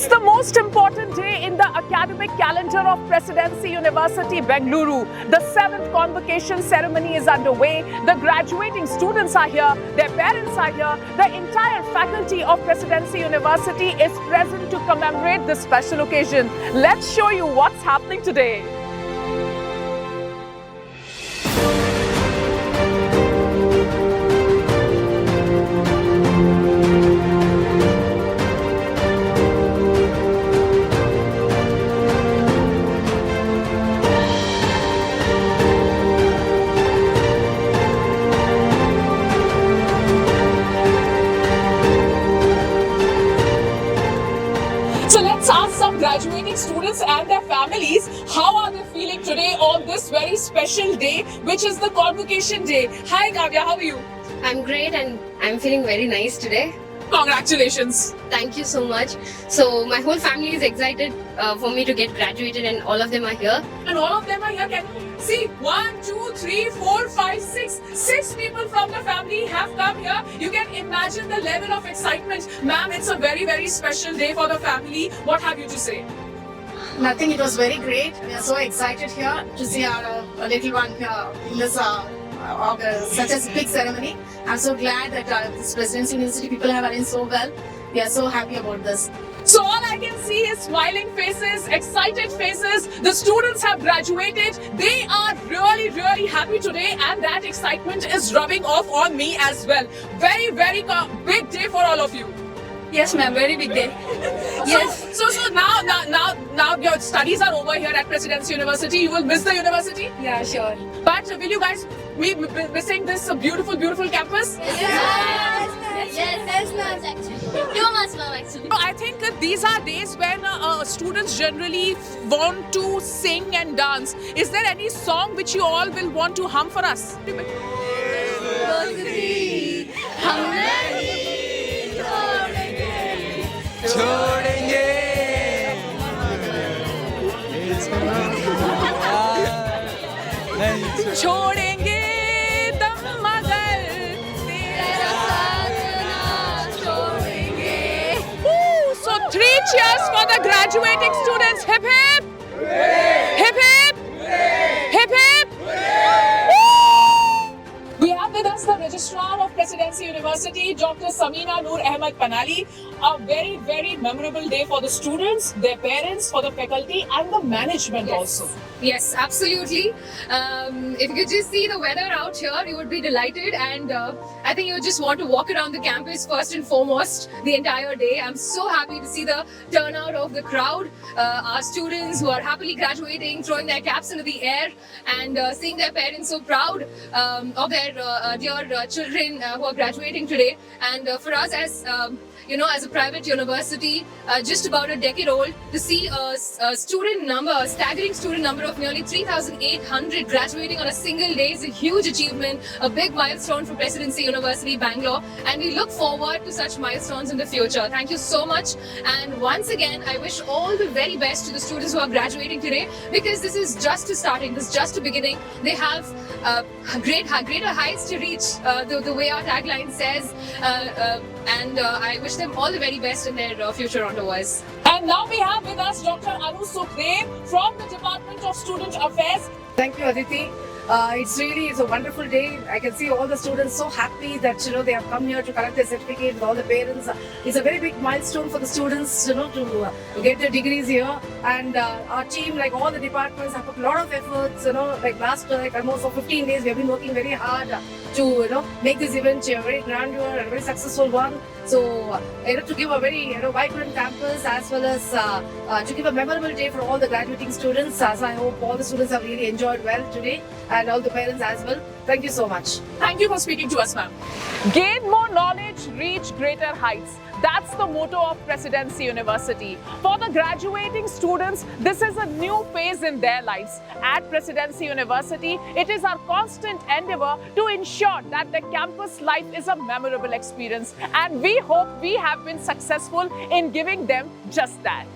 It's the most important day in the academic calendar of Presidency University, Bengaluru. The 7th convocation ceremony is underway. The graduating students are here, their parents are here. The entire faculty of Presidency University is present to commemorate this special occasion. Let's show you what's happening today. So let's ask some graduating students and their families, how are they feeling today on this very special day, which is the convocation day. Hi Kavya, how are you? I'm great and I'm feeling very nice today. Congratulations. Thank you so much. So my whole family is excited for me to get graduated and all of them are here. And all of them are here. Can you see? 1, 2, 3, 4, 5, 6. 6 people from the family have come here. You can imagine the level of excitement. Ma'am, it's a very, very special day for the family. What have you to say? Nothing, it was very great. We are so excited here to see our little one here in this such a big ceremony. I'm so glad that this Presidency University people have arranged so well. We are so happy about this. So all I can see is smiling faces, excited faces. The students have graduated. They are really, really happy today, and that excitement is rubbing off on me as well. Very, very big day for all of you. Yes ma'am, very big day. Yes. So now your studies are over here at Presidency University. You will miss the university, Yeah, sure. but will you guys be missing this beautiful, beautiful campus? Yes, ma'am, actually. Too much, ma'am, actually. So I think that these are days when students generally want to sing and dance. Is there any song which you all will want to hum for us? छोड़ेंगे दम मगर तेरा साथ ना छोड़ेंगे. So 3 cheers for the graduating students. Hip hip. Hip hip. Hip hip. We have with us the Registrar of Presidency University, Dr. Samina Noor Ahmed Panali. A very, very memorable day for the students, their parents, for the faculty and the management also. Yes, absolutely. If you could just see the weather out here, you would be delighted, and I think you would just want to walk around the campus first and foremost the entire day. I'm so happy to see the turnout of the crowd, our students who are happily graduating, throwing their caps into the air, and seeing their parents so proud of their dear children who are graduating today. And for us as as a private university, just about a decade old, to see a staggering student number of nearly 3,800 graduating on a single day is a huge achievement, a big milestone for Presidency University, Bangalore, and we look forward to such milestones in the future. Thank you so much, and once again, I wish all the very best to the students who are graduating today, because this is just a starting, this is just a beginning. They have greater heights to reach, the way our tagline says, and I wish them all the very best in their future endeavors. And now we have with us Dr. Anu Sukhdev from the Department of Student Affairs. Thank you, Aditi. It's a wonderful day. I can see all the students so happy that they have come here to collect their certificate with all the parents. It's a very big milestone for the students, to get their degrees here. And our team, like all the departments, have put a lot of efforts. Almost for 15 days, we have been working very hard to make this event a very grandeur and a very successful one. So to give a very vibrant campus, as well as to give a memorable day for all the graduating students. So I hope all the students have really enjoyed well today, and all the parents as well. Thank you so much. Thank you for speaking to us, ma'am. Gain more knowledge, reach greater heights. That's the motto of Presidency University. For the graduating students, this is a new phase in their lives. At Presidency University, it is our constant endeavor to ensure that the campus life is a memorable experience. And we hope we have been successful in giving them just that.